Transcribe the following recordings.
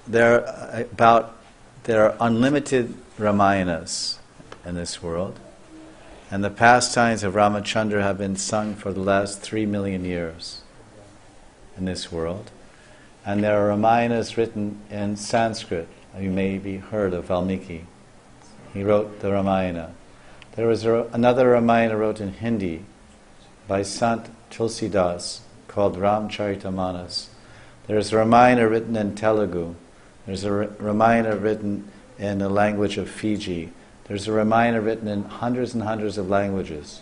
there are unlimited Ramayanas in this world, and the pastimes of Ramachandra have been sung for the last 3 million years in this world. And there are Ramayanas written in Sanskrit. You may be heard of Valmiki. He wrote the Ramayana. There was another Ramayana wrote in Hindi by Sant Tulsidas called Ramcharitamanas. There's a Ramayana written in Telugu. There's a Ramayana written in the language of Fiji. There's a Ramayana written in hundreds and hundreds of languages.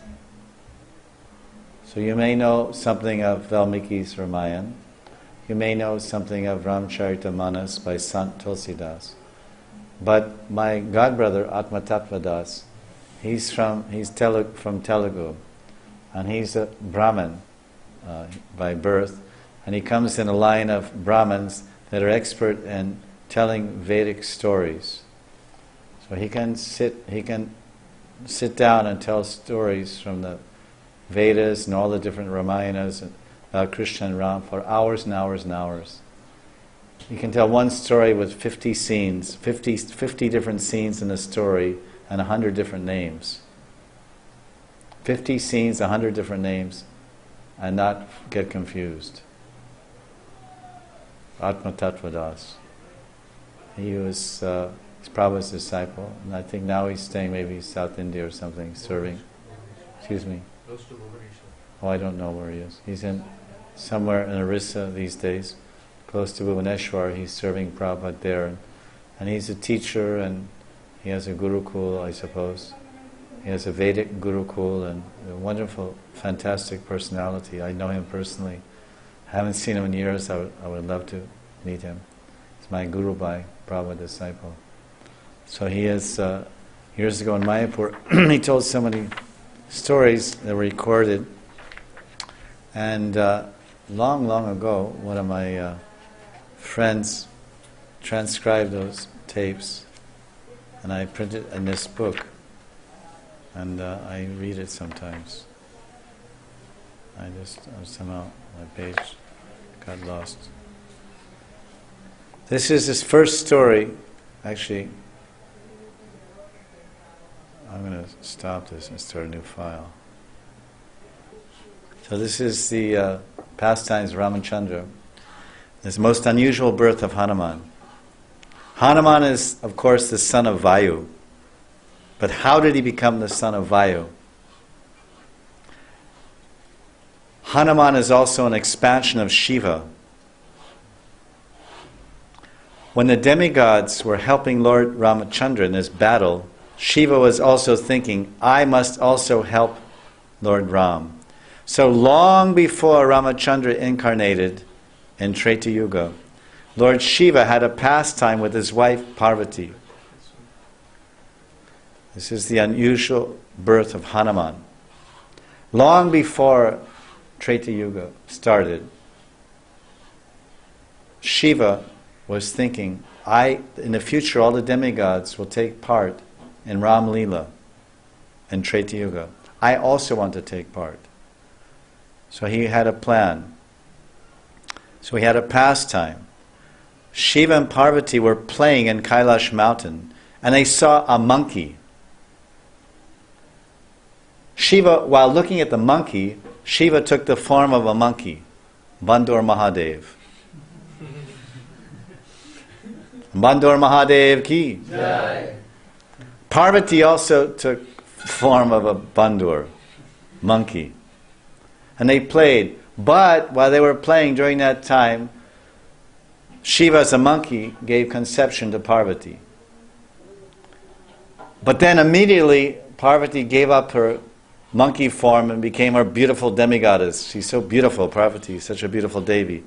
So you may know something of Valmiki's Ramayana. You may know something of Ramcharitamanas by Sant Tulsidas. But my godbrother, Atmatattvadas, he's from Telugu, and he's a Brahmin by birth, and he comes in a line of Brahmins that are expert in telling Vedic stories. So he can sit down and tell stories from the Vedas and all the different Ramayanas about Krishna and Ram for hours and hours and hours. You can tell one story with 50 scenes, 50 different scenes in a story, and 100 different names. 50 scenes, 100 different names, and not get confused. Atmatattvadas. He was Prabhupada's disciple, and I think now he's staying maybe South India or something, serving. Excuse me? Oh, I don't know where he is. He's in somewhere in Orissa these days, close to Bhubaneswar. He's serving Prabhupada there, and he's a teacher, and he has a gurukul, I suppose. He has a Vedic gurukul, and a wonderful, fantastic personality. I know him personally. I haven't seen him in years. I would love to meet him. He's my Guru Bhai, Prabhupada disciple. So he is, years ago in Mayapur, he told so many stories that were recorded. And long, long ago, one of my friends transcribed those tapes, and I printed in this book, and I read it sometimes. Somehow my page got lost. This is his first story. Actually, I'm going to stop this and start a new file. So this is the pastimes of Ramachandra. This most unusual birth of Hanuman. Hanuman is, of course, the son of Vayu. But how did he become the son of Vayu? Hanuman is also an expansion of Shiva. When the demigods were helping Lord Ramachandra in this battle, Shiva was also thinking, I must also help Lord Ram. So long before Ramachandra incarnated in Treta Yuga, Lord Shiva had a pastime with his wife Parvati. This is the unusual birth of Hanuman. Long before Treta Yuga started, Shiva was thinking, in the future all the demigods will take part in Ram Leela in Treta Yuga. I also want to take part. So he had a plan. So he had a pastime. Shiva and Parvati were playing in Kailash mountain, and they saw a monkey. Shiva, while looking at the monkey, Shiva took the form of a monkey, Bandur Mahadev. Bandur Mahadev ki. Jai. Parvati also took form of a Bandur, monkey. And they played. But while they were playing during that time, Shiva as a monkey gave conception to Parvati. But then immediately Parvati gave up her monkey form and became her beautiful demigoddess. She's so beautiful, Parvati, such a beautiful Devi.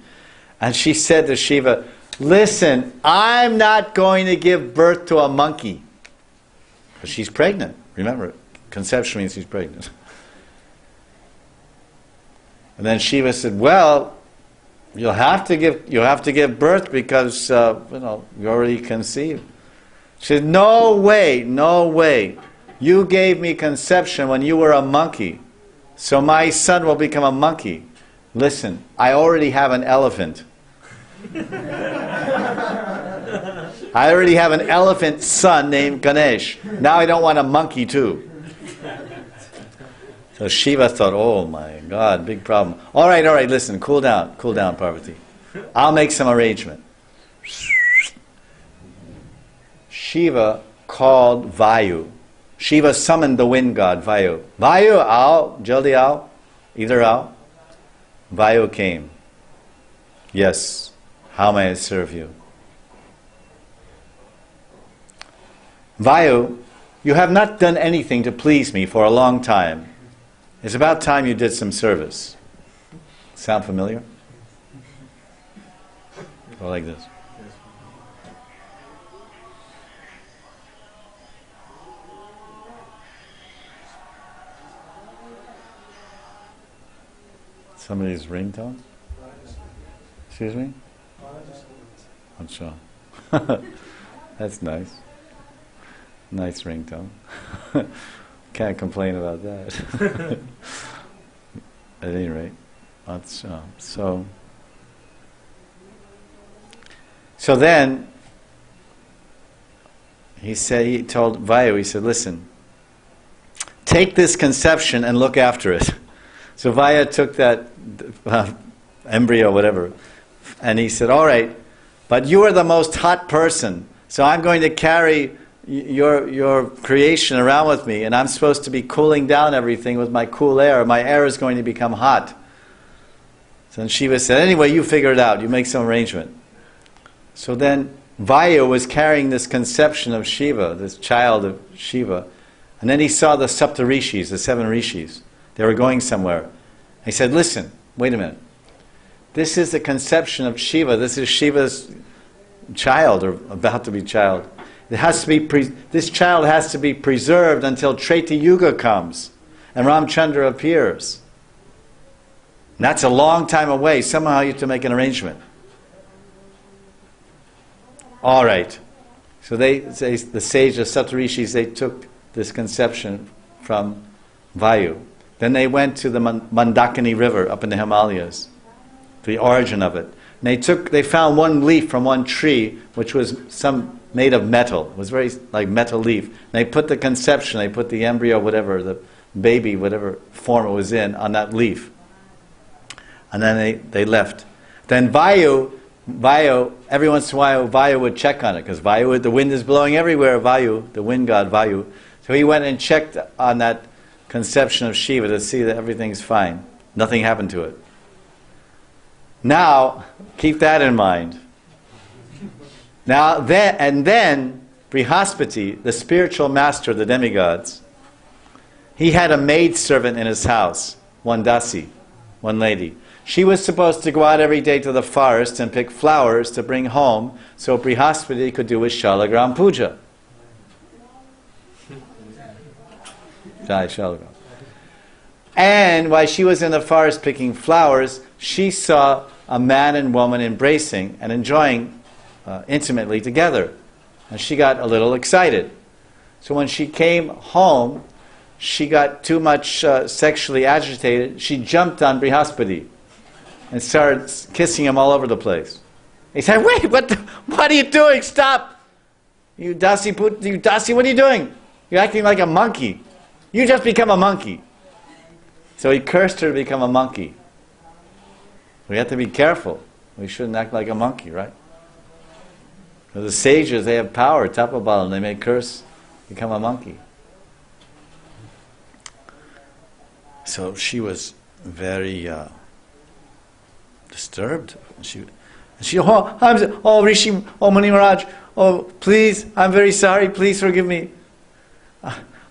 And she said to Shiva, listen, I'm not going to give birth to a monkey. Because she's pregnant. Remember, conception means she's pregnant. And then Shiva said, well, you'll have to give birth because you already conceived. She said, no way, no way. You gave me conception when you were a monkey. So my son will become a monkey. Listen, I already have an elephant. I already have an elephant son named Ganesh. Now I don't want a monkey too. So Shiva thought, oh my God, big problem. All right, listen, cool down, Parvati. I'll make some arrangement. Shiva called Vayu. Shiva summoned the wind god, Vayu. Vayu, aao, jaldi aao, idhar aao. Vayu came. Yes, how may I serve you? Vayu, you have not done anything to please me for a long time. It's about time you did some service. Sound familiar? Or like this? Somebody's ringtone? Excuse me? I'm sure. That's nice. Nice ringtone. Can't complain about that. At any rate, that's, so then he told Vayu, he said, listen, take this conception and look after it. So Vayu took that embryo, whatever, and he said, all right, but you are the most hot person, so I'm going to carry your creation around with me, and I'm supposed to be cooling down everything with my cool air. My air is going to become hot. So then Shiva said, anyway, you figure it out. You make some arrangement. So then Vayu was carrying this conception of Shiva, this child of Shiva, and then he saw the Saptarishis, the 7 rishis. They were going somewhere. He said, listen, wait a minute. This is the conception of Shiva. This is Shiva's child, or about to be child. It has to be this child has to be preserved until Treta Yuga comes and Ramchandra appears. And that's a long time away. Somehow you have to make an arrangement. All right. So the sage, the Saptarishis, they took this conception from Vayu. Then they went to the Mandakini River up in the Himalayas, the origin of it. And they found one leaf from one tree, which was made of metal. It was very like metal leaf. And they put the conception, they put the embryo, whatever, the baby, whatever form it was in, on that leaf. And then they left. Then Vayu, every once in a while, Vayu would check on it, because Vayu, the wind is blowing everywhere, Vayu, the wind god Vayu. So he went and checked on that conception of Shiva to see that everything's fine. Nothing happened to it. Now, keep that in mind. Then Brihaspati, the spiritual master of the demigods, he had a maidservant in his house, one dasi, one lady. She was supposed to go out every day to the forest and pick flowers to bring home so Brihaspati could do his Shalagram Puja. Jai Shalagram. And while she was in the forest picking flowers, she saw a man and woman embracing and enjoying intimately together. And she got a little excited. So when she came home, she got too much sexually agitated. She jumped on Brihaspati and started kissing him all over the place. He said, wait, what are you doing? Stop! You dasi, what are you doing? You're acting like a monkey. You just become a monkey. So he cursed her to become a monkey. We have to be careful. We shouldn't act like a monkey, right? Because the sages, they have power, tapabalam, they may curse, become a monkey. So she was very disturbed. She Rishi, Mani Maharaj, please, I'm very sorry, please forgive me.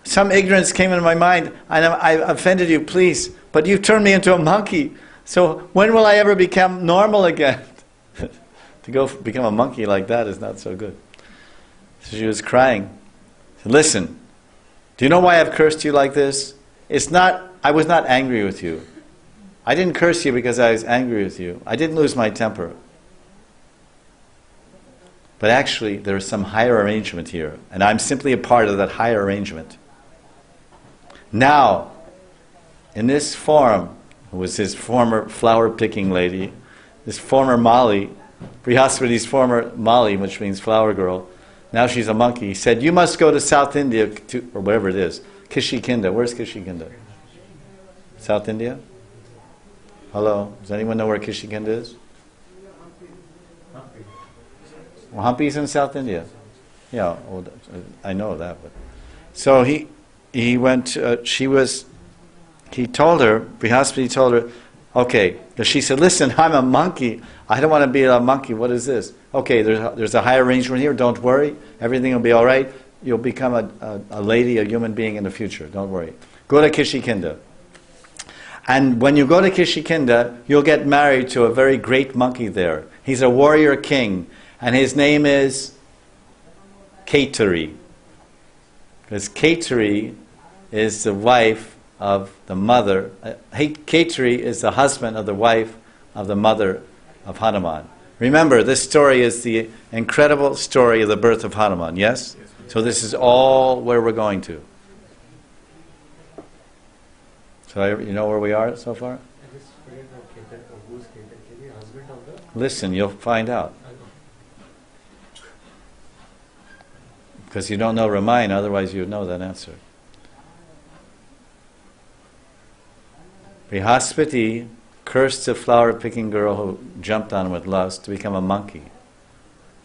Some ignorance came into my mind, and I offended you, please, but you turned me into a monkey. So when will I ever become normal again? To go become a monkey like that is not so good. So she was crying. She said, listen, do you know why I've cursed you like this? I was not angry with you. I didn't curse you because I was angry with you. I didn't lose my temper. But actually, there is some higher arrangement here, and I'm simply a part of that higher arrangement. Now, in this form, who was his former flower-picking lady, this former Mali, Brihaspati's former Mali, which means flower girl, now she's a monkey, said, you must go to South India, or whatever it is, Kishikinda. Where's Kishikinda? South India? Hello? Does anyone know where Kishikinda is? Well, Hampi's in South India. Yeah, well, I know that. But. So he went, he told her, Brihaspati told her, okay, she said, listen, I'm a monkey. I don't want to be a monkey. What is this? Okay, there's a high arrangement here. Don't worry. Everything will be all right. You'll become a lady, a human being in the future. Don't worry. Go to Kishikinda. And when you go to Kishikinda, you'll get married to a very great monkey there. He's a warrior king. And his name is Kaituri. Because Kaituri is the wife of the mother. Kaituri is the husband of the wife of the mother of Hanuman. Remember, this story is the incredible story of the birth of Hanuman, yes? So this is all where we're going to. So you know where we are so far? Listen, you'll find out. Because you don't know Ramayana, otherwise you'd know that answer. Brihaspati cursed the flower-picking girl who jumped on him with lust to become a monkey.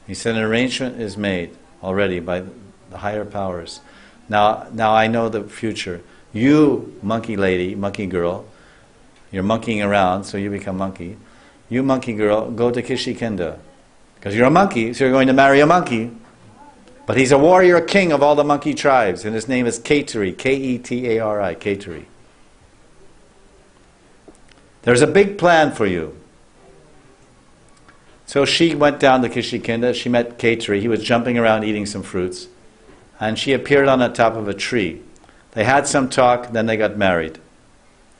He said an arrangement is made already by the higher powers. Now I know the future. You, monkey lady, monkey girl, you're monkeying around, so you become monkey. You, monkey girl, go to Kishikinda. Because you're a monkey, so you're going to marry a monkey. But he's a warrior king of all the monkey tribes, and his name is Kaituri, Ketari, Kaituri. There's a big plan for you. So she went down to Kishikinda, she met Kaituri, he was jumping around eating some fruits, and she appeared on the top of a tree. They had some talk, then they got married.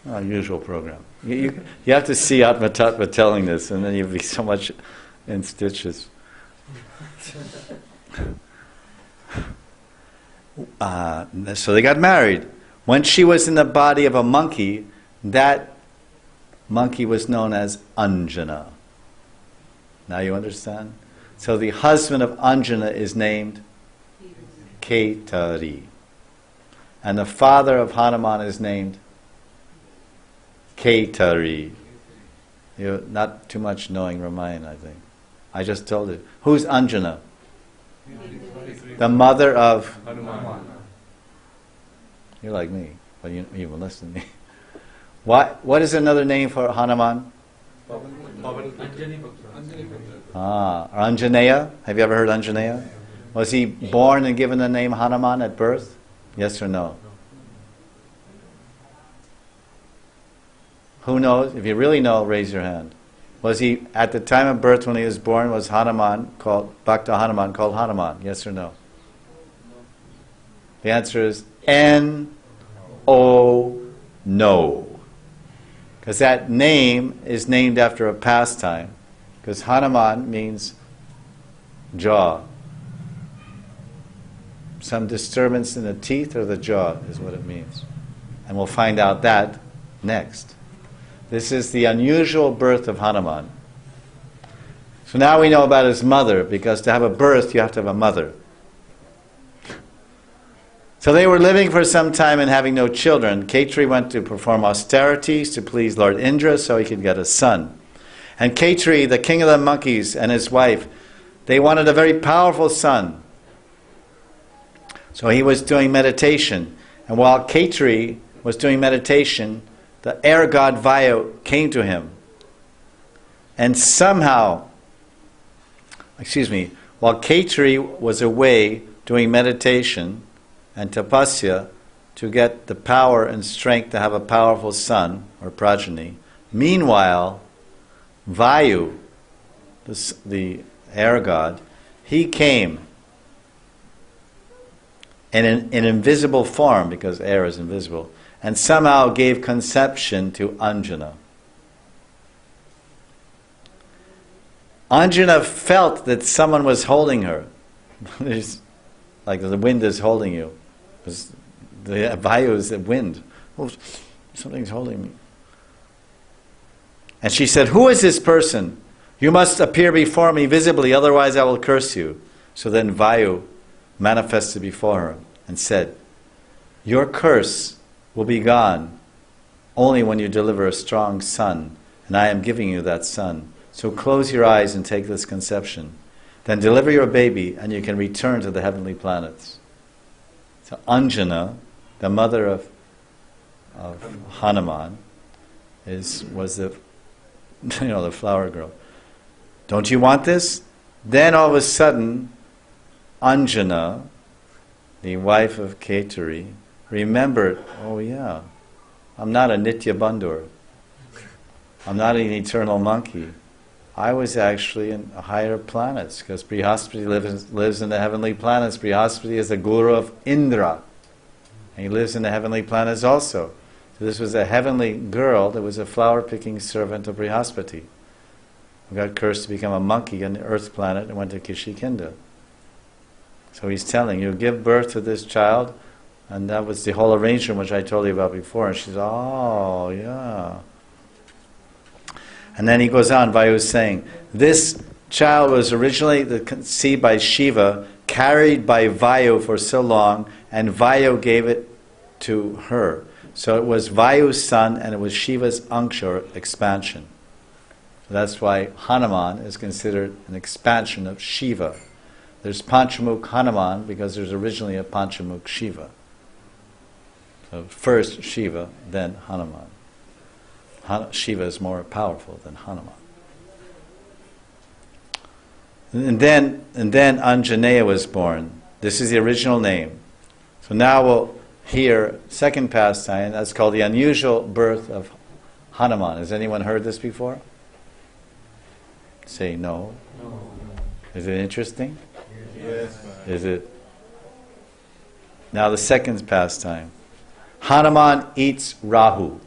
Usual program. You have to see Atma Tattva telling this, and then you'll be so much in stitches. So they got married. When she was in the body of a monkey, that monkey was known as Anjana. Now you understand? So the husband of Anjana is named Ketari. And the father of Hanuman is named Kaituri. You're not too much knowing Ramayana, I think. I just told you. Who's Anjana? The mother of Hanuman. You're like me, but you even listen to me. What is another name for Hanuman? Anjaneya. Have you ever heard Anjaneya? Was he born and given the name Hanuman at birth? Yes or no? Who knows? If you really know, raise your hand. Was he, at the time of birth when he was born, was Hanuman called, Bhakta Hanuman called Hanuman? Yes or no? The answer is N-O, no. Because that name is named after a pastime. Because Hanuman means jaw. Some disturbance in the teeth or the jaw is what it means. And we'll find out that next. This is the unusual birth of Hanuman. So now we know about his mother, because to have a birth you have to have a mother. So they were living for some time and having no children. Kaituri went to perform austerities to please Lord Indra so he could get a son. And Kaituri, the king of the monkeys, and his wife, they wanted a very powerful son. So he was doing meditation. And while Kaituri was doing meditation, the air god Vayu came to him. And somehow, while Kaituri was away doing meditation and tapasya to get the power and strength to have a powerful son or progeny, meanwhile, Vayu, the air god, he came in an invisible form, because air is invisible, and somehow gave conception to Anjana. Anjana felt that someone was holding her. Like the wind is holding you. Because the Vayu is the wind. Oh, something's holding me. And she said, who is this person? You must appear before me visibly, otherwise I will curse you. So then Vayu manifested before her and said, your curse will be gone only when you deliver a strong son, and I am giving you that son. So close your eyes and take this conception. Then deliver your baby, and you can return to the heavenly planets. So Anjana, the mother of Hanuman, was the the flower girl. Don't you want this? Then all of a sudden, Anjana, the wife of Keturi, remembered, oh yeah, I'm not a Nitya Bandhur. I'm not an eternal monkey. I was actually in higher planets, because Brihaspati lives in the heavenly planets. Brihaspati is the guru of Indra. And he lives in the heavenly planets also. So this was a heavenly girl that was a flower-picking servant of Brihaspati, who got cursed to become a monkey on the earth planet and went to Kishikinda. So he's telling you, give birth to this child, and that was the whole arrangement which I told you about before. And she said, oh, yeah. And then he goes on, Vayu is saying, this child was originally conceived by Shiva, carried by Vayu for so long, and Vayu gave it to her. So it was Vayu's son, and it was Shiva's anksha, or expansion. So that's why Hanuman is considered an expansion of Shiva. There's Panchamukh Hanuman, because there's originally a Panchamukh Shiva. So first Shiva, then Hanuman. Shiva is more powerful than Hanuman. And then Anjaneya was born. This is the original name. So now we'll hear second pastime. That's called the unusual birth of Hanuman. Has anyone heard this before? Say no. No. Is it interesting? Yes. Is it? Now the second pastime. Hanuman eats Rahu.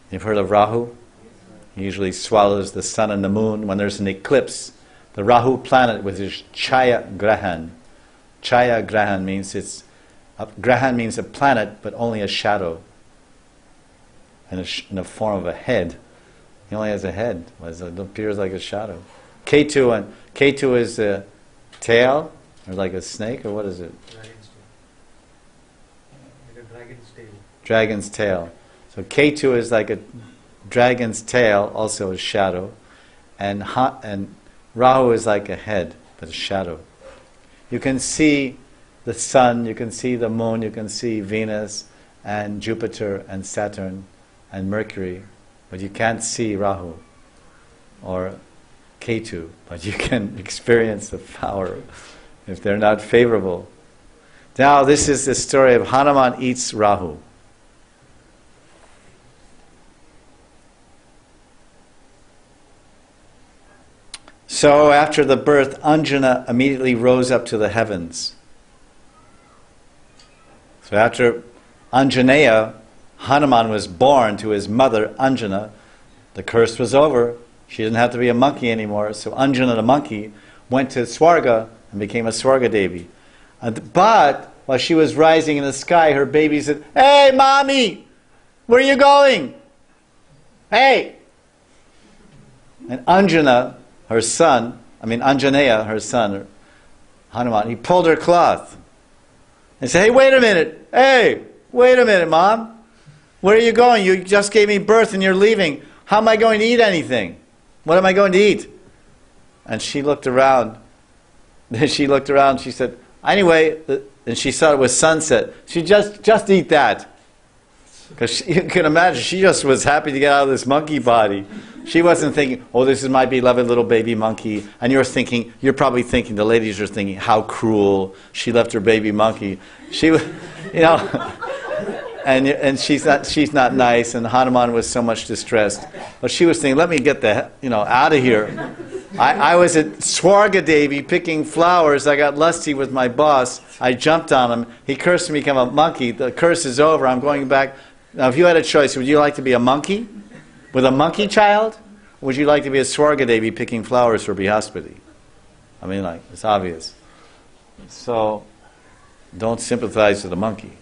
You've heard of Rahu? He usually swallows the sun and the moon when there's an eclipse. The Rahu planet with his Chaya Grahan. Chaya Grahan means Grahan means a planet, but only a shadow in the form of a head. He only has a head. It appears like a shadow. Ketu is a tail, or like a snake, or what is it? Dragon's tail. Dragon's tail. So Ketu is like a dragon's tail, also a shadow, and Rahu is like a head, but a shadow. You can see the sun, you can see the moon, you can see Venus and Jupiter and Saturn and Mercury, but you can't see Rahu or Ketu, but you can experience the power if they're not favorable. Now this is the story of Hanuman eats Rahu. So after the birth, Anjana immediately rose up to the heavens. So after Anjaneya, Hanuman was born to his mother Anjana, the curse was over. She didn't have to be a monkey anymore. So Anjana the monkey went to Swarga and became a Swarga Devi. But while she was rising in the sky, her baby said, "Hey, mommy, where are you going? Hey!" And Anjaneya, her son, Hanuman, he pulled her cloth and said, "Hey, wait a minute. Hey, wait a minute, Mom. Where are you going? You just gave me birth and you're leaving. How am I going to eat anything? What am I going to eat?" And she looked around. Then she looked around. She said, "Anyway," and she saw it was sunset. She just eat that. Because you can imagine, she just was happy to get out of this monkey body. She wasn't thinking, "Oh, this is my beloved little baby monkey." And you're probably thinking, the ladies are thinking, "How cruel! She left her baby monkey." She was, and she's not nice. And Hanuman was so much distressed, but she was thinking, "Let me get out of here." I was at Swarga Devi picking flowers. I got lusty with my boss. I jumped on him. He cursed me to become a monkey. The curse is over. I'm going back. Now, if you had a choice, would you like to be a monkey with a monkey child? Or would you like to be a Swarga Devi picking flowers for Brihaspati? I mean, it's obvious. So, don't sympathize with the monkey.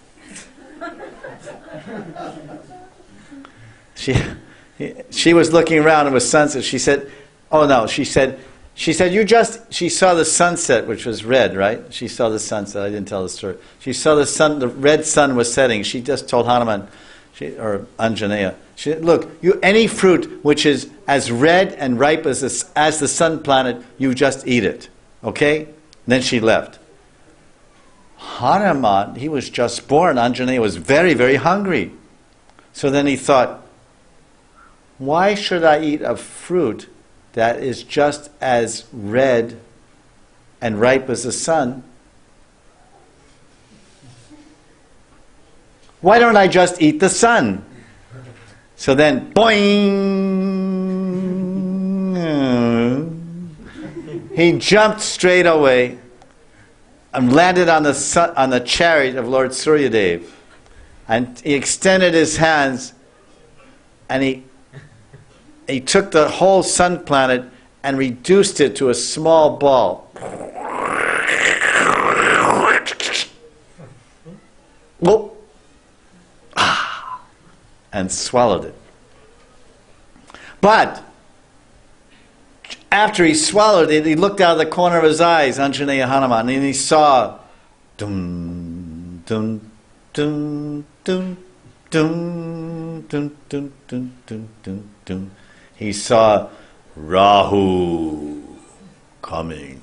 She was looking around, it was sunset. She said, oh no, she said, she saw the sunset, which was red, right? She saw the sunset. I didn't tell the story. She saw the red sun was setting. She just told Hanuman, or Anjaneya, she said, look, any fruit which is as red and ripe as the sun planet, you just eat it. Okay? And then she left. Hanuman, he was just born. Anjaneya was very, very hungry. So then he thought, why should I eat a fruit that is just as red and ripe as the sun? Why don't I just eat the sun? So then, boing! He jumped straight away and landed on the chariot of Lord Suryadev. And he extended his hands and he took the whole sun planet and reduced it to a small ball. Whoop. And swallowed it. But after he swallowed it, he looked out of the corner of his eyes, Anjaneya Hanuman, and he saw dum dum dum dum dum dum dum dum dum dum dum. He saw Rahu coming.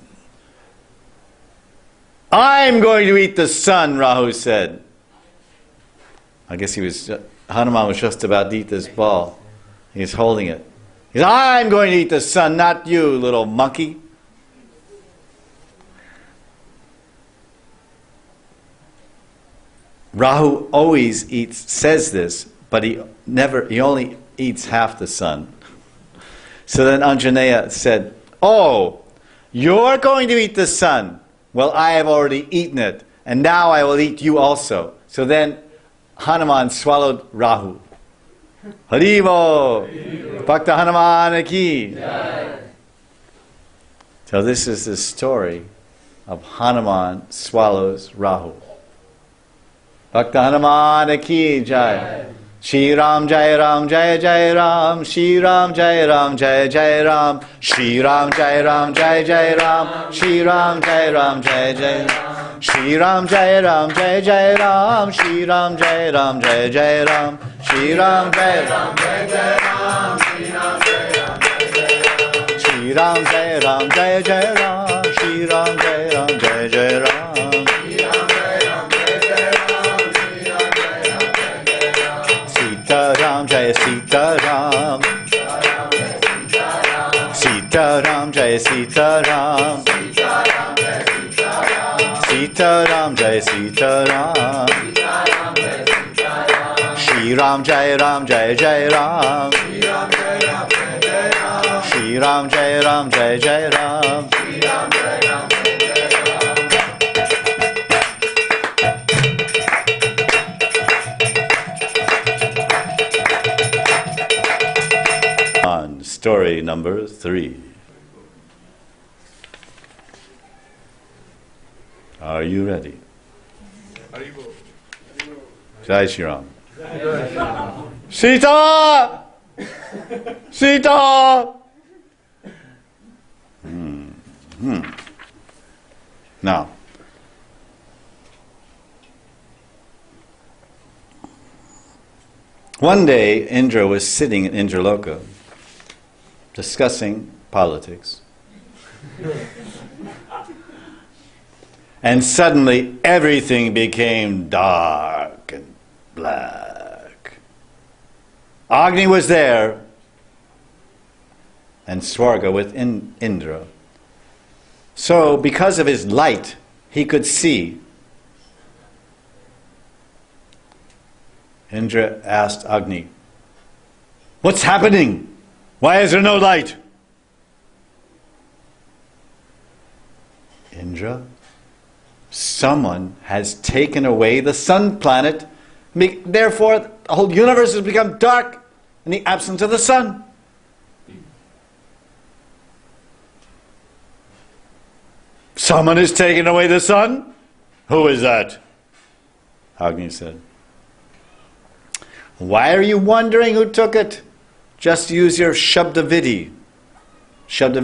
I'm going to eat the sun, Rahu said. I guess Hanuman was just about to eat this ball. He's holding it. He said, I'm going to eat the sun, not you, little monkey. Rahu always says this, but he only eats half the sun. So then Anjaneya said, oh, you're going to eat the sun. Well, I have already eaten it, and now I will eat you also. So then Hanuman swallowed Rahu. Haribo! Bhakta Hanuman ki! So this is the story of Hanuman swallows Rahu. Bhakta Hanuman ki jai! Shri Ram Jai Ram Jai Jai Ram, Shri Ram Jai Ram Jai Jai Ram, Shri Ram Jai Ram Jai Jai Ram, Shri Ram Jai Ram Jai Jai Ram, Shri Ram Jai Ram Jai Jai Ram, Shri Ram Jai Ram Jai Jai Ram, Shri Ram Jai Ram Jai Jai Ram, Shri Ram Jai Ram Jai Jai Ram, Shri Ram Jai Ram Jai Jai Ram. Ram Jai Sita Ram, Sita Ram Jai Sita Ram, Sita Ram Jai Sita Ram, Shri Ram Jai Ram Jai Jai Ram, Shri Ram Jai Ram Jai Jai Ram. Story number 3. Are you ready? Jai Shri Ram. Sita! Sita! Now, one day Indra was sitting in Indraloka discussing politics. And suddenly everything became dark and black. Agni was there, and Swarga with Indra. So because of his light, he could see. Indra asked Agni, "What's happening? Why is there no light?" Indra, someone has taken away the sun planet. Therefore, the whole universe has become dark in the absence of the sun. Someone has taken away the sun? Who is that? Agni said. Why are you wondering who took it? Just use your Shabda Vidhi. Shabda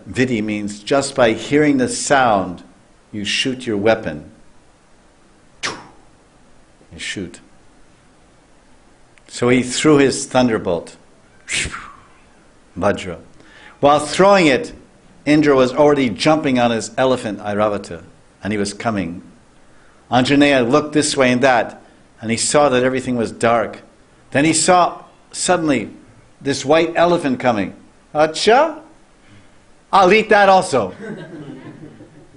Vidhi means just by hearing the sound, you shoot your weapon. You shoot. So he threw his thunderbolt. Vajra. While throwing it, Indra was already jumping on his elephant Airavata, and he was coming. Anjaneya looked this way and that, and he saw that everything was dark. Then he saw suddenly this white elephant coming. Acha? I'll eat that also.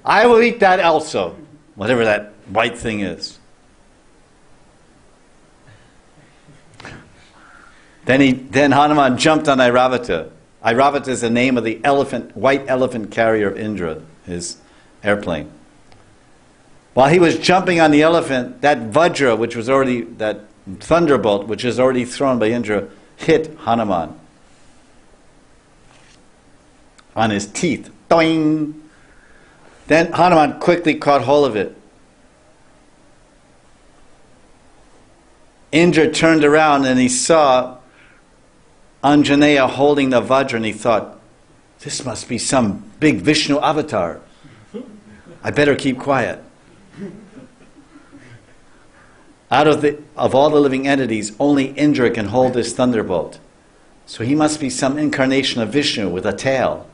I will eat that also. Whatever that white thing is. Then Hanuman jumped on Airavata. Airavata is the name of the elephant, white elephant carrier of Indra, his airplane. While he was jumping on the elephant, that Vajra, that thunderbolt, which is already thrown by Indra, hit Hanuman on his teeth. Doing. Then Hanuman quickly caught hold of it. Indra turned around and he saw Anjaneya holding the Vajra, and he thought, this must be some big Vishnu avatar. I better keep quiet. Out of all the living entities, only Indra can hold this thunderbolt. So he must be some incarnation of Vishnu with a tail.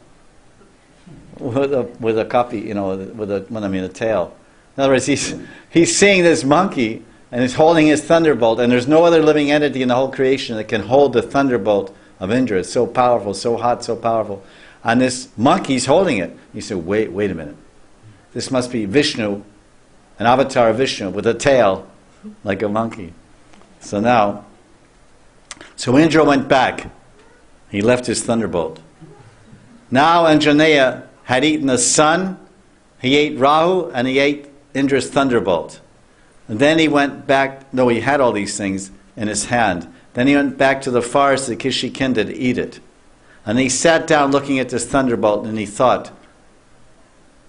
With a copy, a tail. In other words, he's seeing this monkey and he's holding his thunderbolt, and there's no other living entity in the whole creation that can hold the thunderbolt of Indra. It's so powerful, so hot, so powerful. And this monkey's holding it. You say, wait a minute. This must be Vishnu, an avatar of Vishnu with a tail like a monkey. So Indra went back. He left his thunderbolt. Now Anjaneya had eaten the sun, he ate Rahu, and he ate Indra's thunderbolt. And then he went back, he had all these things in his hand. Then he went back to the forest of Kishikinda to eat it. And he sat down looking at this thunderbolt, and he thought,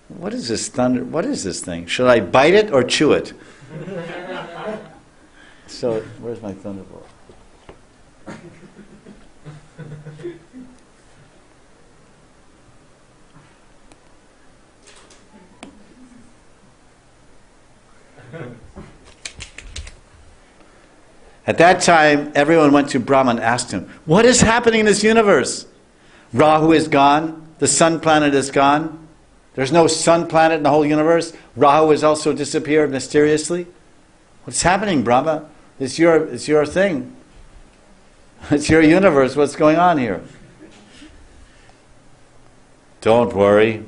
what is this thing? Should I bite it or chew it? So, where's my thunderbolt? At that time, everyone went to Brahma and asked him, what is happening in this universe? Rahu is gone. The sun planet is gone. There's no sun planet in the whole universe. Rahu has also disappeared mysteriously. What's happening, Brahma? It's your thing. It's your universe. What's going on here? Don't worry.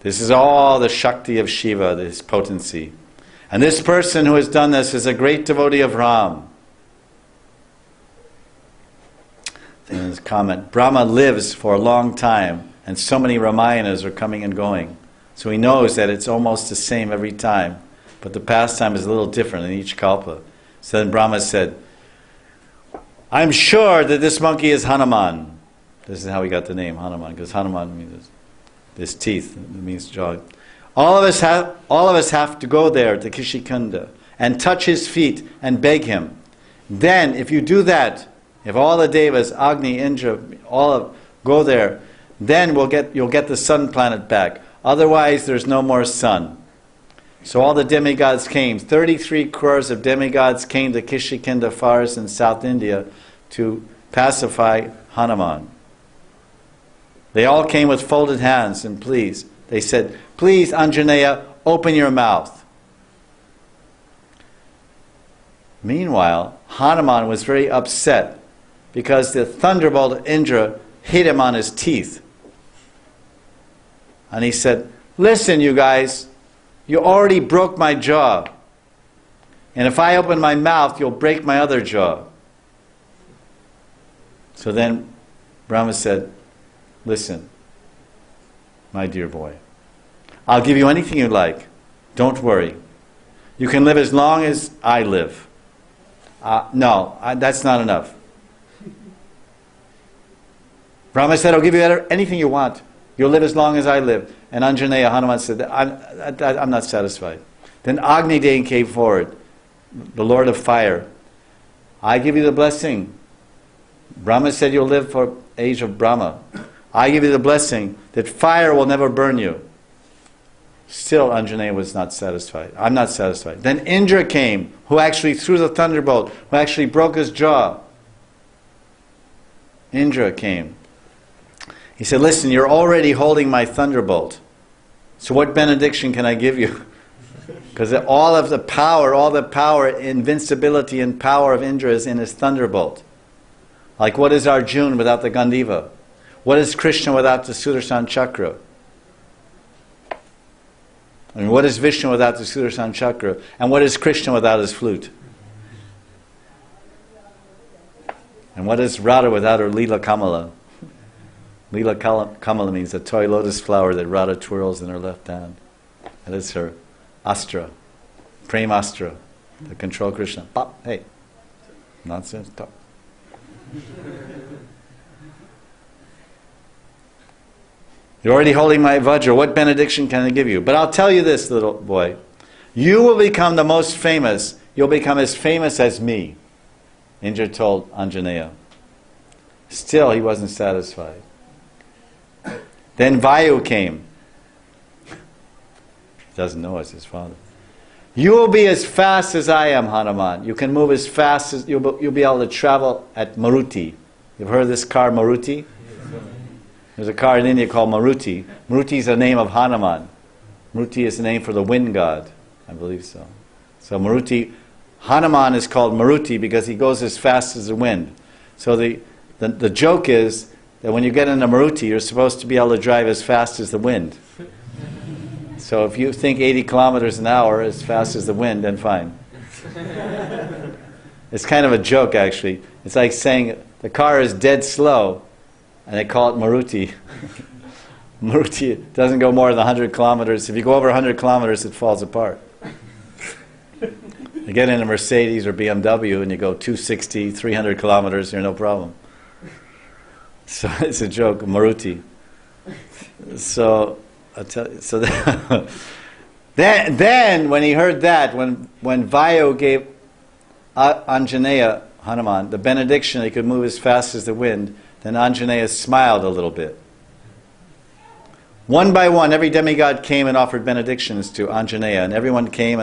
This is all the Shakti of Shiva, this potency. And this person who has done this is a great devotee of Ram. In his comment, Brahma lives for a long time, and so many Ramayanas are coming and going. So he knows that it's almost the same every time, but the pastime is a little different in each kalpa. So then Brahma said, I'm sure that this monkey is Hanuman. This is how he got the name Hanuman, because Hanuman means his teeth, it means jaw. All of us have to go there to Kishikunda and touch his feet and beg him. Then, if you do that, if all the devas, Agni, Indra, go there, then you'll get the sun planet back. Otherwise, there's no more sun. So all the demigods came. 33 crores of demigods came to Kishikinda forest in South India to pacify Hanuman. They all came with folded hands and pleas. They said, please, Anjaneya, open your mouth. Meanwhile, Hanuman was very upset because the thunderbolt of Indra hit him on his teeth. And he said, listen, you guys, you already broke my jaw. And if I open my mouth, you'll break my other jaw. So then Brahma said, listen, my dear boy, I'll give you anything you like. Don't worry. You can live as long as I live. That's not enough. Brahma said, I'll give you anything you want. You'll live as long as I live. And Anjaneya, Hanuman said, I'm not satisfied. Then Agni Dev came forward, the Lord of Fire. I give you the blessing. Brahma said you'll live for age of Brahma. I give you the blessing that fire will never burn you. Still, Anjaneya was not satisfied. I'm not satisfied. Then Indra came, who actually threw the thunderbolt, who actually broke his jaw. Indra came. He said, listen, you're already holding my thunderbolt. So what benediction can I give you? Because all the power, invincibility and power of Indra is in his thunderbolt. Like what is Arjuna without the Gandiva? What is Krishna without the Sudarshan Chakra? And what is Vishnu without the Sudarshan Chakra? And what is Krishna without his flute? And what is Radha without her Lila Kamala? Lila Kamala means a toy lotus flower that Radha twirls in her left hand. That is her astra, Prem Astra, to control Krishna. Pop, hey, nonsense, talk. You're already holding my Vajra. What benediction can I give you? But I'll tell you this, little boy. You will become the most famous. You'll become as famous as me. Indra told Anjaneya. Still, he wasn't satisfied. Then Vayu came. He doesn't know it's his father. You will be as fast as I am, Hanuman. You can move as fast as... You'll be able to travel at Maruti. You've heard of this car, Maruti? There's a car in India called Maruti. Maruti is the name of Hanuman. Maruti is the name for the wind god. I believe so. So Maruti, Hanuman is called Maruti because he goes as fast as the wind. So the joke is that when you get in a Maruti, you're supposed to be able to drive as fast as the wind. So if you think 80 kilometers an hour as fast as the wind, then fine. It's kind of a joke, actually. It's like saying the car is dead slow, and they call it Maruti. Maruti doesn't go more than 100 kilometers. If you go over 100 kilometers, it falls apart. You get in a Mercedes or BMW and you go 260, 300 kilometers, you're no problem. So it's a joke, Maruti. So I'll tell you. So then when he heard that, when Vayu gave Anjaneya, Hanuman, the benediction, he could move as fast as the wind, then Anjaneya smiled a little bit. One by one, every demigod came and offered benedictions to Anjaneya, and everyone came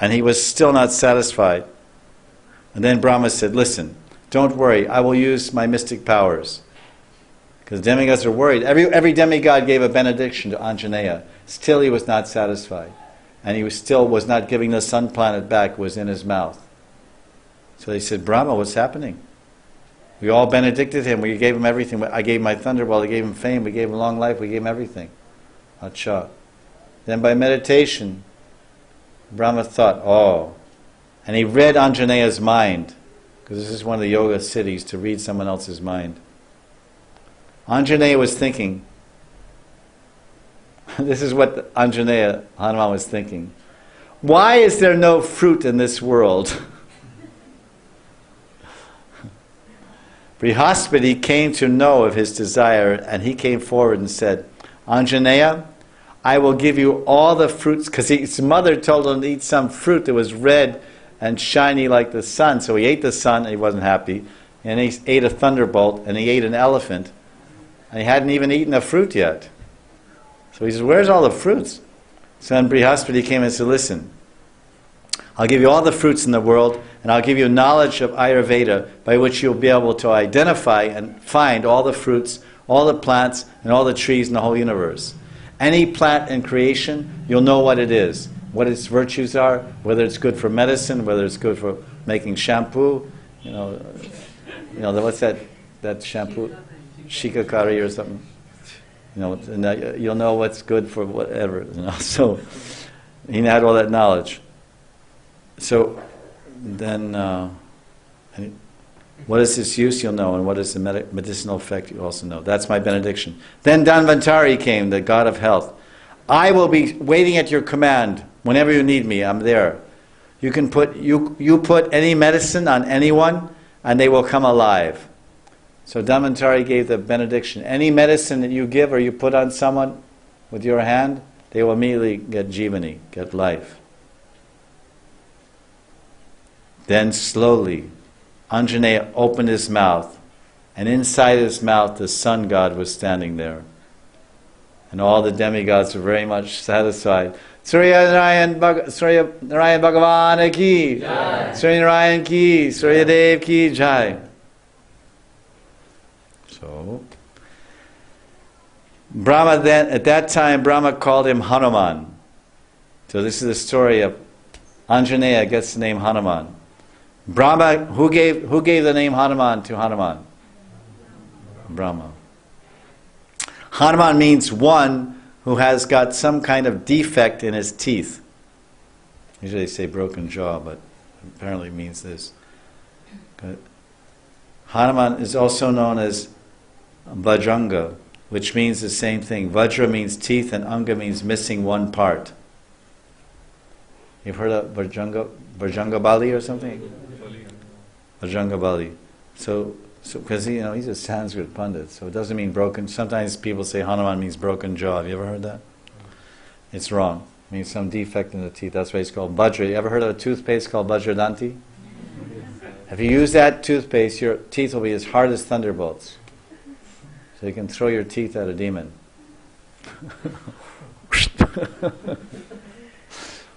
and he was still not satisfied. And then Brahma said, listen, don't worry, I will use my mystic powers. Because demigods are worried. Every demigod gave a benediction to Anjaneya. Still he was not satisfied. And he still was not giving the sun planet back, it was in his mouth. So they said, Brahma, what's happening? We all benedicted him. We gave him everything. I gave him my thunderbolt. I gave him fame. We gave him long life. We gave him everything. Acha. Then by meditation, Brahma thought, oh. And he read Anjaneya's mind. Because this is one of the yoga siddhis, to read someone else's mind. Anjaneya was thinking. This is what Anjaneya, Hanuman, was thinking. Why is there no fruit in this world? Brihaspati came to know of his desire, and he came forward and said, Anjaneya, I will give you all the fruits, because his mother told him to eat some fruit that was red and shiny like the sun. So he ate the sun, and he wasn't happy. And he ate a thunderbolt, and he ate an elephant. And he hadn't even eaten a fruit yet. So he says, where's all the fruits? So then Brihaspati came and said, listen, I'll give you all the fruits in the world, and I'll give you knowledge of Ayurveda by which you'll be able to identify and find all the fruits, all the plants, and all the trees in the whole universe. Any plant in creation, you'll know what it is, what its virtues are, whether it's good for medicine, whether it's good for making shampoo, what's that shampoo? Shikakari or something. You'll know what's good for whatever. So he had all that knowledge. So then, what is its use, you'll know, and what is the medicinal effect, you also know. That's my benediction. Then Dhanvantari came, the god of health. I will be waiting at your command. Whenever you need me, I'm there. You can put any medicine on anyone, and they will come alive. So Dhanvantari gave the benediction. Any medicine that you give or you put on someone with your hand, they will immediately get jivani, get life. Then slowly, Anjaneya opened his mouth, and inside his mouth the sun god was standing there. And all the demigods were very much satisfied. Surya Narayan Bhagavan ki Jai. Surya Narayan ki, Surya Dev ki Jai. So, Brahma then, at that time, Brahma called him Hanuman. So this is the story of Anjaneya gets the name Hanuman. Brahma, who gave the name Hanuman to Hanuman? Brahma. Hanuman means one who has got some kind of defect in his teeth. Usually they say broken jaw, but apparently it means this. Okay. Hanuman is also known as Vajranga, which means the same thing. Vajra means teeth and Anga means missing one part. You've heard of Vajranga Bali or something? Vajranga Bali. So because he's a Sanskrit pundit, so it doesn't mean broken. Sometimes people say Hanuman means broken jaw. Have you ever heard that? It's wrong. It means some defect in the teeth. That's why it's called Vajra. You ever heard of a toothpaste called Vajradanti? If you use that toothpaste, your teeth will be as hard as thunderbolts. So you can throw your teeth at a demon.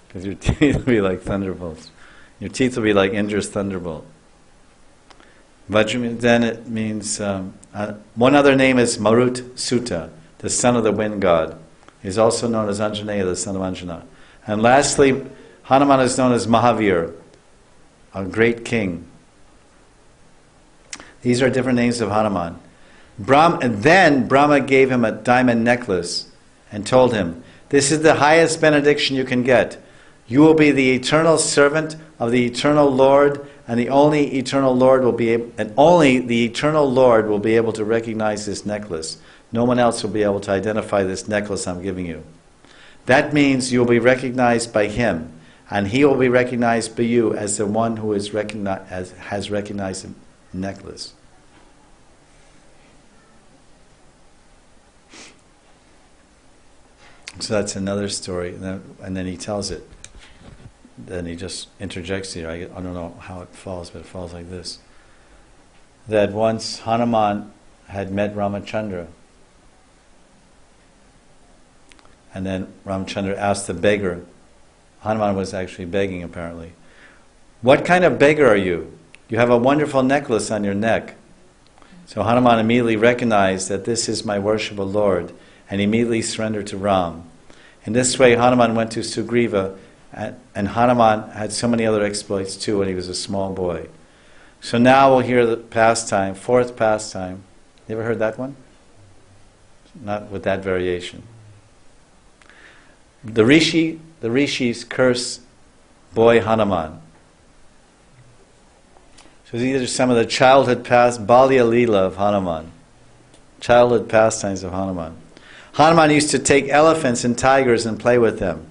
Because your teeth will be like thunderbolts. Your teeth will be like Indra's thunderbolt. Vajra, then it means, one other name is Marut Sutta, the son of the wind god. He's also known as Anjaneya, the son of Anjana. And lastly, Hanuman is known as Mahavir, a great king. These are different names of Hanuman. And then Brahma gave him a diamond necklace and told him, "This is the highest benediction you can get. You will be the eternal servant of the eternal Lord, and only the eternal Lord will be able to recognize this necklace. No one else will be able to identify this necklace I'm giving you. That means you will be recognized by him, and he will be recognized by you as the one who has recognized the necklace." So that's another story, and then he tells it. Then he just interjects here. I don't know how it falls, but it falls like this. That once Hanuman had met Ramachandra, and then Ramachandra asked the beggar, Hanuman was actually begging apparently, "What kind of beggar are you? You have a wonderful necklace on your neck." So Hanuman immediately recognized that this is my worshipful Lord, and immediately surrendered to Ram. In this way, Hanuman went to Sugriva, and Hanuman had so many other exploits too when he was a small boy. So now we'll hear the pastime, fourth pastime. You ever heard that one? Not with that variation. The rishis curse boy Hanuman. So these are some of the childhood Balya Leela of Hanuman. Childhood pastimes of Hanuman. Hanuman used to take elephants and tigers and play with them.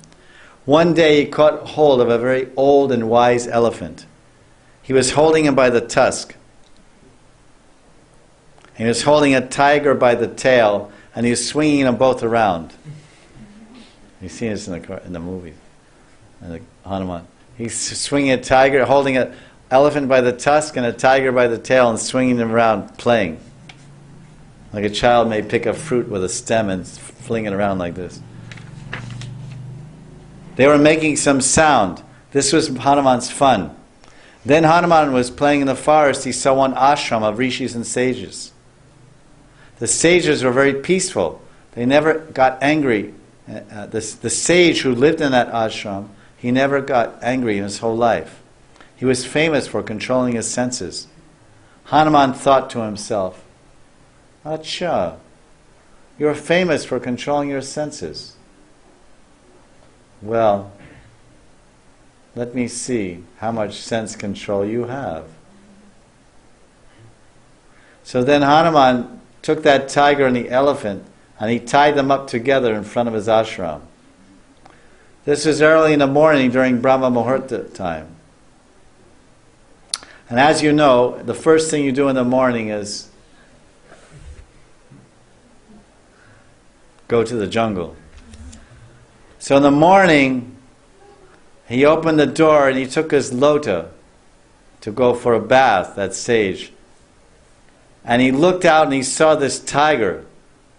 One day he caught hold of a very old and wise elephant. He was holding him by the tusk. He was holding a tiger by the tail, and he was swinging them both around. You've seen this in the movie, Hanuman. He's swinging a tiger, holding an elephant by the tusk and a tiger by the tail, and swinging them around, playing. Like a child may pick a fruit with a stem and fling it around like this. They were making some sound. This was Hanuman's fun. Then Hanuman was playing in the forest. He saw one ashram of rishis and sages. The sages were very peaceful. They never got angry. The sage who lived in that ashram, he never got angry in his whole life. He was famous for controlling his senses. Hanuman thought to himself, "Acha, you're famous for controlling your senses. Well, let me see how much sense control you have." So then Hanuman took that tiger and the elephant and he tied them up together in front of his ashram. This was early in the morning during Brahma Muhurta time. And as you know, the first thing you do in the morning is go to the jungle. So in the morning, he opened the door and he took his lota to go for a bath, that sage. And he looked out and he saw this tiger.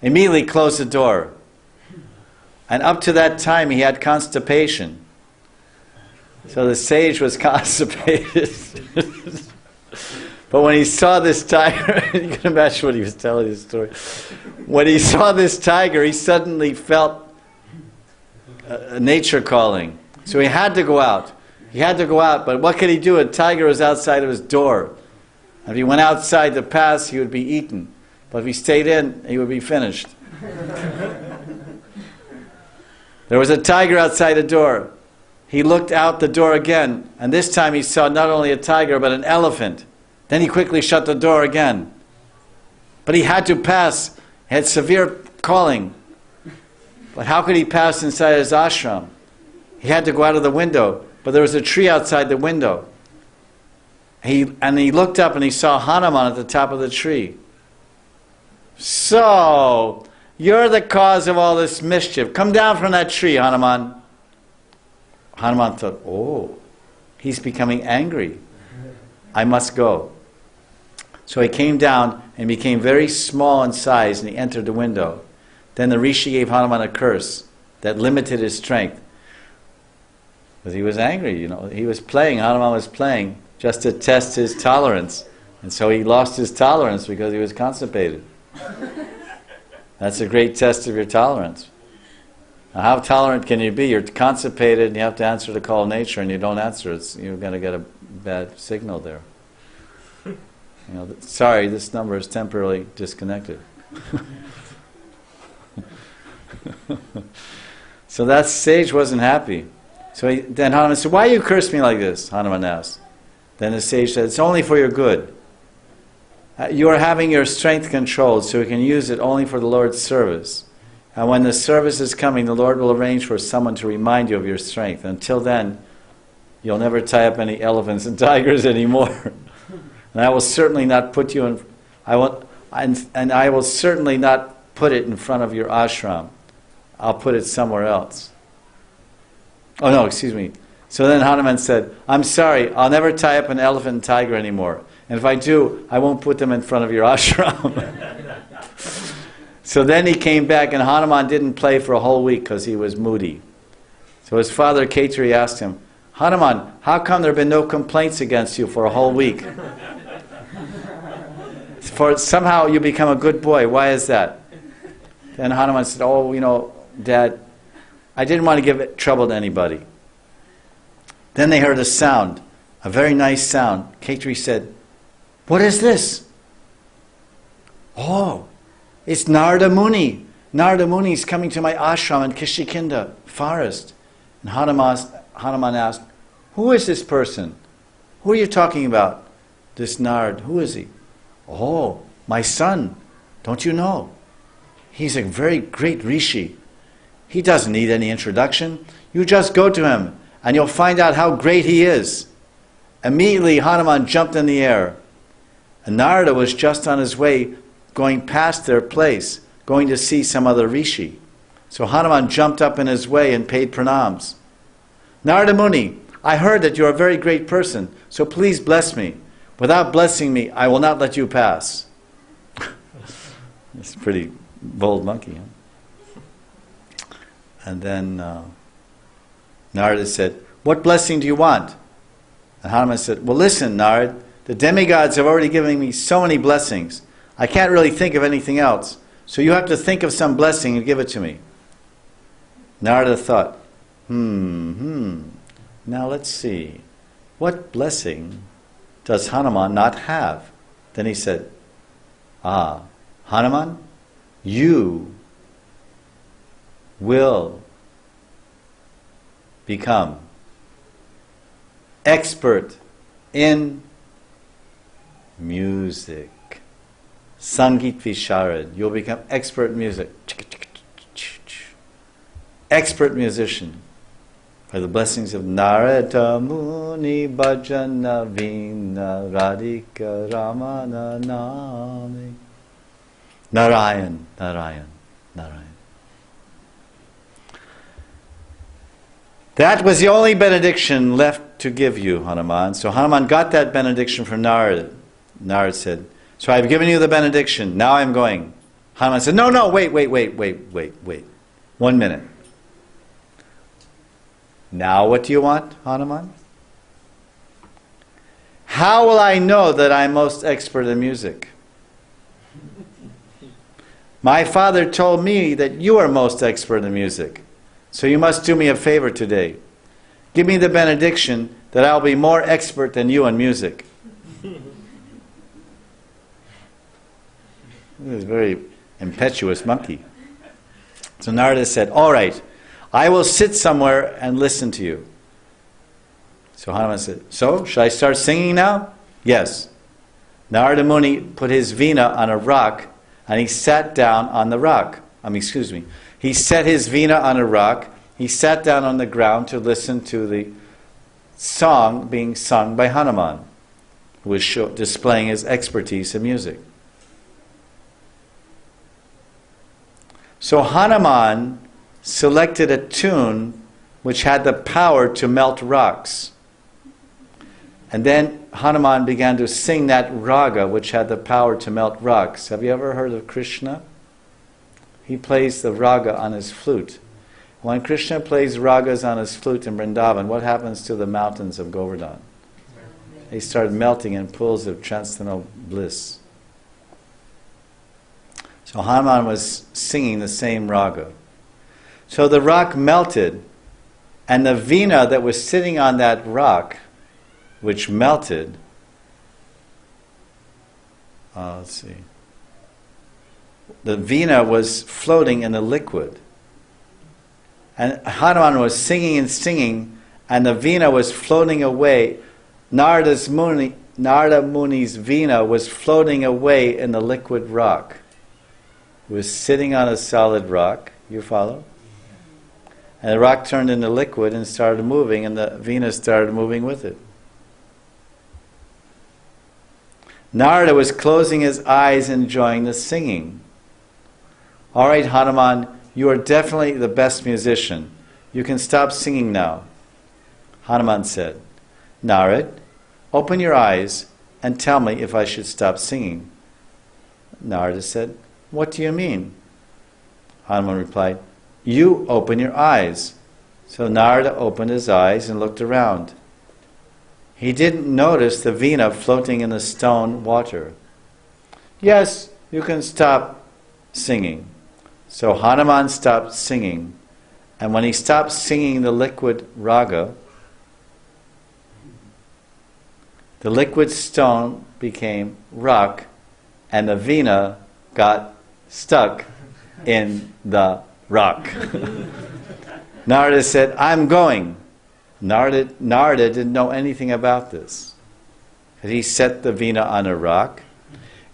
Immediately closed the door. And up to that time he had constipation. So the sage was constipated. But when he saw this tiger, you can imagine what he was telling his story. When he saw this tiger, he suddenly felt nature calling. So he had to go out. He had to go out, but what could he do? A tiger was outside of his door. If he went outside to pass, he would be eaten. But if he stayed in, he would be finished. There was a tiger outside the door. He looked out the door again, and this time he saw not only a tiger, but an elephant. Then he quickly shut the door again. But he had to pass. He had severe calling. But how could he pass inside his ashram? He had to go out of the window, but there was a tree outside the window. He looked up and he saw Hanuman at the top of the tree. So, you're the cause of all this mischief. Come down from that tree, Hanuman. Hanuman thought, oh, he's becoming angry. I must go. So he came down and became very small in size, and he entered the window. Then the Rishi gave Hanuman a curse that limited his strength. Because he was angry, He was playing, Hanuman was playing, just to test his tolerance. And so he lost his tolerance because he was constipated. That's a great test of your tolerance. Now, how tolerant can you be? You're constipated and you have to answer the call of nature, and you don't answer. You're going to get a bad signal there. Sorry, this number is temporarily disconnected. So that sage wasn't happy. So then Hanuman said, why you curse me like this? Hanuman asked. Then the sage said, it's only for your good. You are having your strength controlled, so you can use it only for the Lord's service. And when the service is coming, the Lord will arrange for someone to remind you of your strength. Until then, you'll never tie up any elephants and tigers anymore. And I will certainly not put you in. I will certainly not put it in front of your ashram. I'll put it somewhere else. Oh no, excuse me. So then Hanuman said, I'm sorry, I'll never tie up an elephant and tiger anymore. And if I do, I won't put them in front of your ashram. So then he came back, and Hanuman didn't play for a whole week because he was moody. So his father Ketri asked him, Hanuman, how come there have been no complaints against you for a whole week? For somehow you become a good boy. Why is that? Then Hanuman said, oh, Dad, I didn't want to give trouble to anybody. Then they heard a sound, a very nice sound. Ketri said, what is this? Oh, it's Narada Muni. Narada Muni is coming to my ashram in Kishikinda forest. And Hanuman asked, who is this person? Who are you talking about? This Narad, who is he? Oh, my son. Don't you know? He's a very great rishi. He doesn't need any introduction. You just go to him and you'll find out how great he is. Immediately Hanuman jumped in the air. And Narada was just on his way going past their place, going to see some other rishi. So Hanuman jumped up in his way and paid pranams. Narada Muni, I heard that you're a very great person, so please bless me. Without blessing me, I will not let you pass. It's a pretty bold monkey, huh? And then Narada said, what blessing do you want? And Hanuman said, well listen, Narada, the demigods have already given me so many blessings. I can't really think of anything else. So you have to think of some blessing and give it to me. Narada thought, now let's see. What blessing does Hanuman not have? Then he said, Hanuman, you will become expert in music. Sangeet Visharad. You'll become expert in music. Expert musician. By the blessings of Narada Muni Bhajana Vina Radhika Ramana Nami. Narayan, Narayan, Narayan. That was the only benediction left to give you, Hanuman. So Hanuman got that benediction from Narada. Narada said, so I've given you the benediction, now I'm going. Hanuman said, no, wait. 1 minute. Now what do you want, Hanuman? How will I know that I'm most expert in music? My father told me that you are most expert in music. So you must do me a favor today. Give me the benediction that I'll be more expert than you in music. This is a very impetuous monkey. So Narada said, all right, I will sit somewhere and listen to you. So Hanuman said, so, should I start singing now? Yes. Narada Muni put his veena on a rock and he sat down on the rock. He set his veena on a rock. He sat down on the ground to listen to the song being sung by Hanuman, who was displaying his expertise in music. So Hanuman selected a tune which had the power to melt rocks. And then Hanuman began to sing that raga which had the power to melt rocks. Have you ever heard of Krishna? He plays the raga on his flute. When Krishna plays ragas on his flute in Vrindavan, what happens to the mountains of Govardhan? They start melting in pools of transcendental bliss. So Hanuman was singing the same raga. So the rock melted, and the veena that was sitting on that rock, which melted, the veena was floating in the liquid. And Hanuman was singing and singing, and the veena was floating away. Narada Muni's veena was floating away in the liquid rock. It was sitting on a solid rock, you follow? And the rock turned into liquid and started moving, and the veena started moving with it. Narada was closing his eyes, enjoying the singing. All right, Hanuman, you are definitely the best musician. You can stop singing now. Hanuman said, Narada, open your eyes and tell me if I should stop singing. Narada said, what do you mean? Hanuman replied, you open your eyes. So Narada opened his eyes and looked around. He didn't notice the veena floating in the stone water. Yes, you can stop singing. So Hanuman stopped singing, and when he stopped singing the liquid raga, the liquid stone became rock, and the veena got stuck in the rock. Narada said, I'm going. Narada didn't know anything about this. He set the veena on a rock,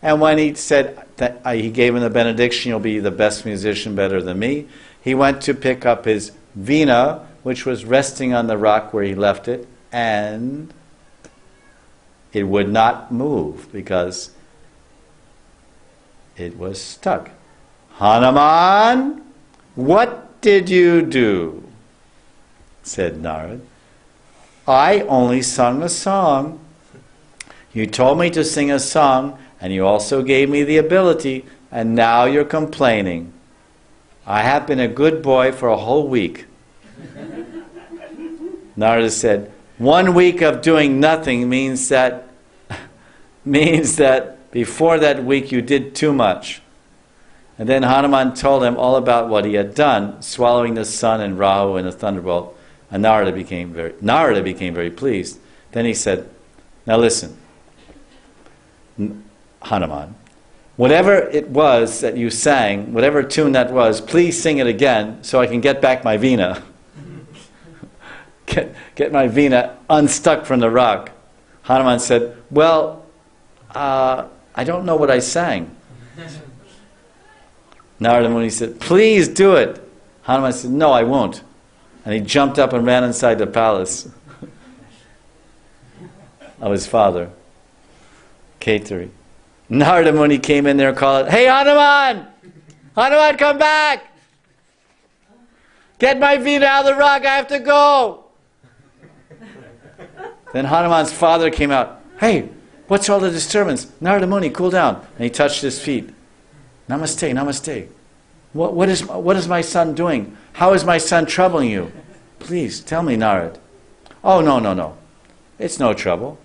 and when he said, he gave him the benediction, you'll be the best musician, better than me, he went to pick up his veena, which was resting on the rock where he left it, and it would not move because it was stuck. Hanuman, what did you do? Said Narada. I only sung a song. You told me to sing a song, and you also gave me the ability, and now you're complaining. I have been a good boy for a whole week. Narada said, 1 week of doing nothing means that before that week you did too much. And then Hanuman told him all about what he had done, swallowing the sun and Rahu and the thunderbolt. And Narada became very pleased. Then he said, now listen, Hanuman, whatever it was that you sang, whatever tune that was, please sing it again so I can get back my veena. get my veena unstuck from the rock. Hanuman said, well, I don't know what I sang. Narada Muni said, please do it. Hanuman said, no, I won't. And he jumped up and ran inside the palace of his father, Ketari. Narada Muni came in there and called, hey Hanuman! Hanuman, come back! Get my Veena out of the rock, I have to go! Then Hanuman's father came out. Hey, what's all the disturbance? Narada Muni, cool down. And he touched his feet. Namaste, namaste. What is my son doing? How is my son troubling you? Please, tell me, Narad. Oh, no. It's no trouble.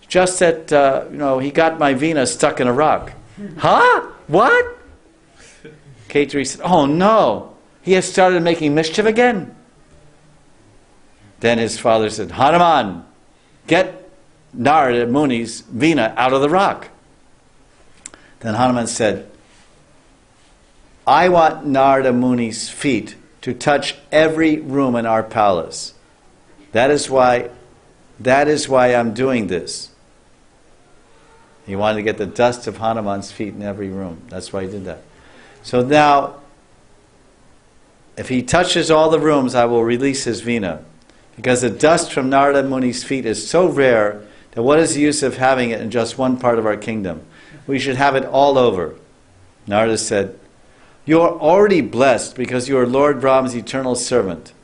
Just that, he got my Veena stuck in a rock. Huh? What? Khetri said, oh no, he has started making mischief again. Then his father said, Hanuman, get Narada Muni's Veena out of the rock. Then Hanuman said, I want Narada Muni's feet to touch every room in our palace. That is why I'm doing this. He wanted to get the dust of Hanuman's feet in every room. That's why he did that. So now, if he touches all the rooms, I will release his Veena. Because the dust from Narada Muni's feet is so rare that what is the use of having it in just one part of our kingdom? We should have it all over. Narada said, you are already blessed because you are Lord Brahma's eternal servant.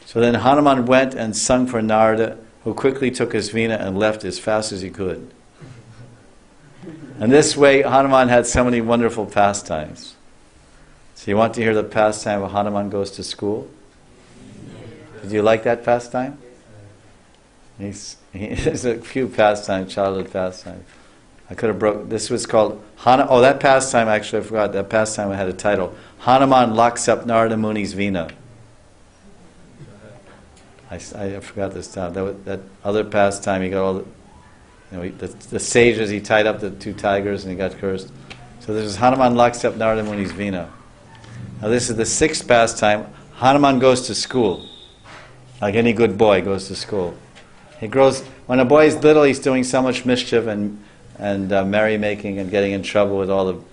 So then Hanuman went and sung for Narada, who quickly took his Veena and left as fast as he could. And this way, Hanuman had so many wonderful pastimes. So you want to hear the pastime of Hanuman goes to school? Did you like that pastime? There's a few pastimes, childhood pastimes. I could have broke. This was called that pastime. Actually, I forgot that pastime. Had a title. Hanuman locks up Narada Muni's Veena. I forgot this time. That other pastime. He got all the sages. He tied up the two tigers and he got cursed. So this is Hanuman locks up Narada Muni's Veena. Now this is the sixth pastime. Hanuman goes to school. Like any good boy goes to school. He grows. When a boy is little, he's doing so much mischief and merrymaking and getting in trouble with all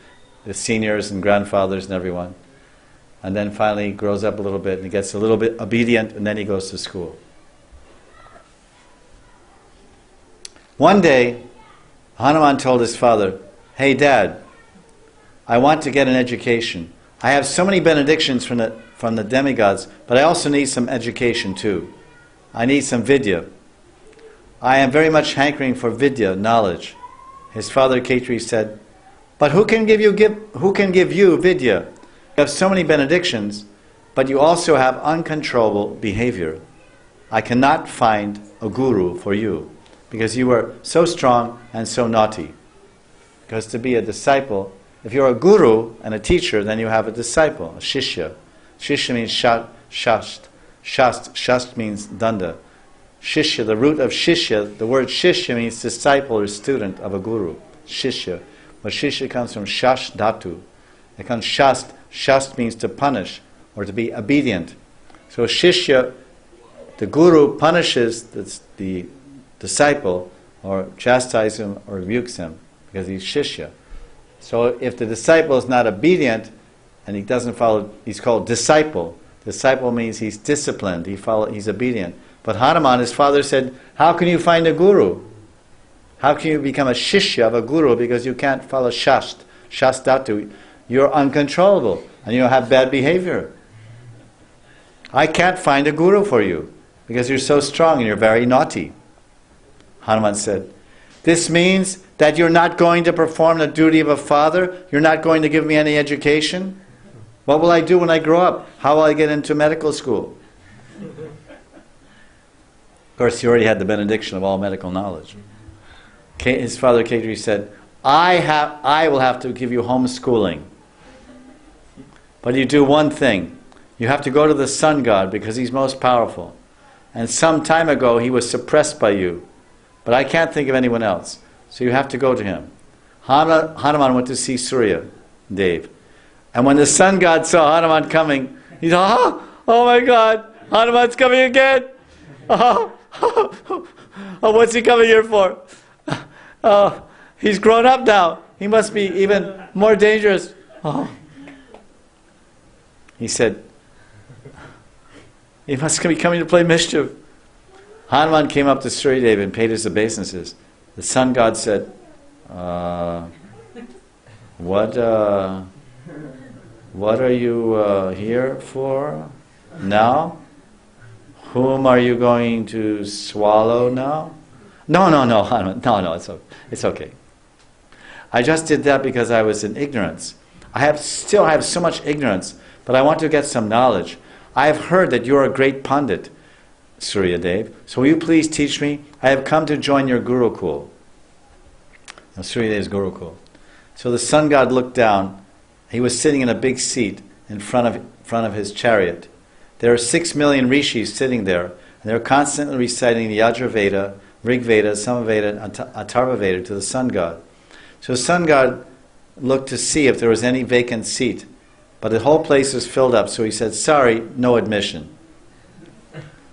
the seniors and grandfathers and everyone. And then finally he grows up a little bit and he gets a little bit obedient and then he goes to school. One day, Hanuman told his father, hey Dad, I want to get an education. I have so many benedictions from the demigods, but I also need some education too. I need some vidya. I am very much hankering for vidya, knowledge. His father Khetri said, but who can give you vidya? You have so many benedictions, but you also have uncontrollable behavior. I cannot find a guru for you, because you are so strong and so naughty. Because to be a disciple, if you're a guru and a teacher, then you have a disciple, a shishya. Shishya means shast. Shast means danda. Shishya, the root of shishya, the word shishya means disciple or student of a guru. Shishya. But shishya comes from shash dhatu. It comes shast. Shast means to punish or to be obedient. So shishya, the guru punishes the disciple or chastises him or rebukes him because he's shishya. So if the disciple is not obedient and he doesn't follow, he's called disciple. Disciple means he's disciplined, he's obedient. But Hanuman, his father said, how can you find a guru? How can you become a shishya of a guru because you can't follow shastatu? You're uncontrollable and you have bad behavior. I can't find a guru for you because you're so strong and you're very naughty. Hanuman said, this means that you're not going to perform the duty of a father? You're not going to give me any education? What will I do when I grow up? How will I get into medical school? Of course, he already had the benediction of all medical knowledge. His father Khetri said, I will have to give you homeschooling. But you do one thing. You have to go to the sun god because he's most powerful. And some time ago he was suppressed by you. But I can't think of anyone else. So you have to go to him. Hanuman went to see Surya Dev. And when the sun god saw Hanuman coming, he thought, oh my God, Hanuman's coming again. Oh, what's he coming here for? He's grown up now. He must be even more dangerous. Oh. He said, he must be coming to play mischief. Hanuman came up to Surya Dev and paid his obeisances. The sun god said, what are you here for? Now? Whom are you going to swallow now? No, Hanuman. No, it's okay. I just did that because I was in ignorance. Still have so much ignorance, but I want to get some knowledge. I have heard that you're a great Pandit, Suryadev. So will you please teach me? I have come to join your Gurukul. Now Suryadev's Gurukul. So the sun god looked down. He was sitting in a big seat in front of his chariot. There are 6 million rishis sitting there, and they're constantly reciting the Yajurveda, Rigveda, Samaveda, and Atharvaveda to the sun god. So the sun god looked to see if there was any vacant seat, but the whole place was filled up, so he said, sorry, no admission.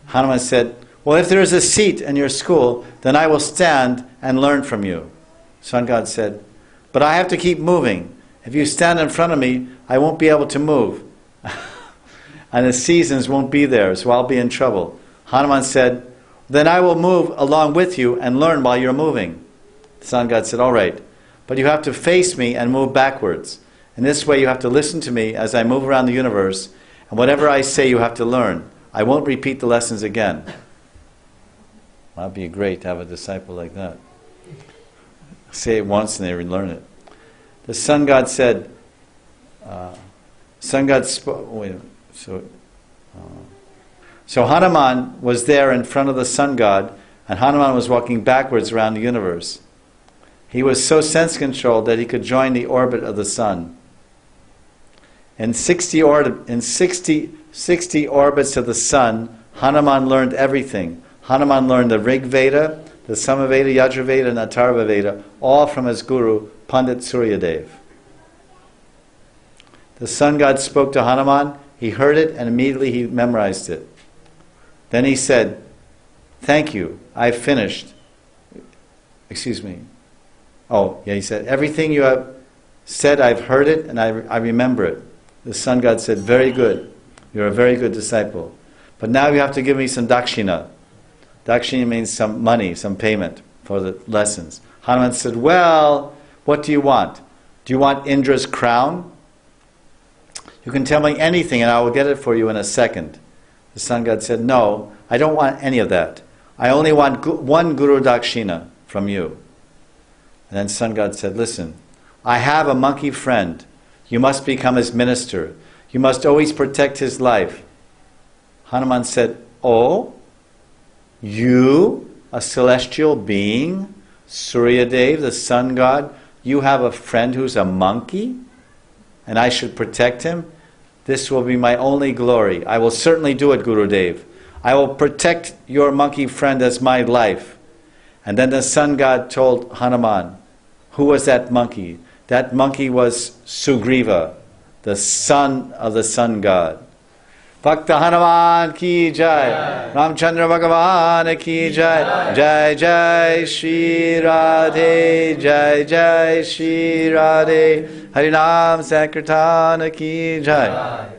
Hanuman said, well, if there is a seat in your school, then I will stand and learn from you. Sun god said, but I have to keep moving. If you stand in front of me, I won't be able to move. And the seasons won't be there, so I'll be in trouble. Hanuman said, then I will move along with you and learn while you're moving. The sun god said, all right, but you have to face me and move backwards. In this way you have to listen to me as I move around the universe, and whatever I say you have to learn. I won't repeat the lessons again. That would be great to have a disciple like that. Say it once and they relearn it. The sun god said, So Hanuman was there in front of the sun god, and Hanuman was walking backwards around the universe. He was so sense-controlled that he could join the orbit of the sun. In 60 orbits of the sun, Hanuman learned everything. Hanuman learned the Rig Veda, the Samaveda, Yajurveda, and Atharva Veda, all from his guru, Pandit Suryadev. The sun god spoke to Hanuman. He heard it and immediately he memorized it. Then he said, thank you, I've finished. Excuse me. He said, everything you have said, I've heard it and I remember it. The sun god said, very good. You're a very good disciple. But now you have to give me some dakshina. Dakshina means some money, some payment for the lessons. Hanuman said, well, what do you want? Do you want Indra's crown? You can tell me anything and I will get it for you in a second. The sun god said, no, I don't want any of that. I only want one Guru Dakshina from you. And then sun god said, listen, I have a monkey friend. You must become his minister. You must always protect his life. Hanuman said, oh, you, a celestial being, Suryadev, the sun god, you have a friend who's a monkey? And I should protect him? This will be my only glory. I will certainly do it, Gurudev. I will protect your monkey friend as my life. And then the sun god told Hanuman, who was that monkey? That monkey was Sugriva, the son of the sun god. Bhakta Hanuman ki jai, Ramchandra Bhagavan ki jai, jai jai Shri Radhe, jai jai Shri Radhe, Harinam Sankirtana ki jai.